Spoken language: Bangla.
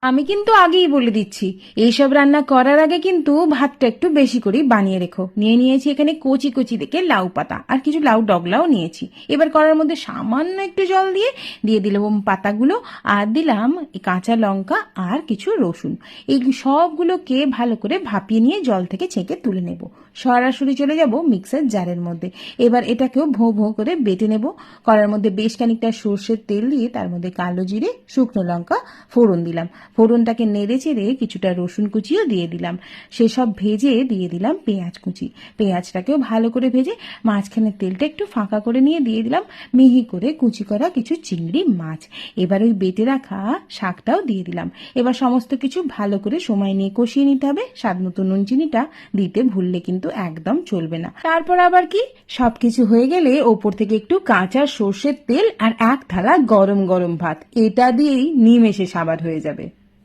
আমি কিন্তু আগেই বলে দিচ্ছি, এইসব রান্না করার আগে কিন্তু ভাতটা একটু বেশি করেই বানিয়ে রেখো। নিয়েছি এখানে কচি কচি দেখে লাউ পাতা আর কিছু লাউ ডগলাও নিয়েছি। এবার করার মধ্যে সামান্য একটু জল দিয়ে দিয়ে দিলাম পাতাগুলো, আর দিলাম কাঁচা লঙ্কা আর কিছু রসুন। এই সবগুলোকে ভালো করে ভাপিয়ে নিয়ে জল থেকে ছেঁকে তুলে নেব। সরাসরি চলে যাব মিক্সার জারের মধ্যে। এবার এটাকেও ভোঁ ভোঁ করে বেটে নেব। কড়ার মধ্যে বেশ খানিকটা সর্ষের তেল দিয়ে তার মধ্যে কালো জিরে, শুকনো লঙ্কা ফোড়ন দিলাম। ফোড়নটাকে নেড়ে চেড়ে কিছুটা রসুন কুচিও দিয়ে দিলাম। সেসব ভেজে দিয়ে দিলাম পেঁয়াজ কুচি। পেঁয়াজটাকেও ভালো করে ভেজে মাঝখানে তেলটা একটু ফাঁকা করে নিয়ে দিয়ে দিলাম মিহি করে কুচি করা কিছু চিংড়ি মাছ। এবার ওই বেটে রাখা শাকটাও দিয়ে দিলাম। এবার সমস্ত কিছু ভালো করে সময় নিয়ে কষিয়ে নিতে হবে। স্বাদ মতো নুন চিনিটা দিতে ভুললে কিন্তু একদম চলবে না। তারপর আবার কি, সবকিছু হয়ে গেলে ওপর থেকে একটু কাঁচা সর্ষের তেল আর এক থালা গরম গরম ভাত, এটা দিয়েই নিমেষে সাবাদ হয়ে যাবে।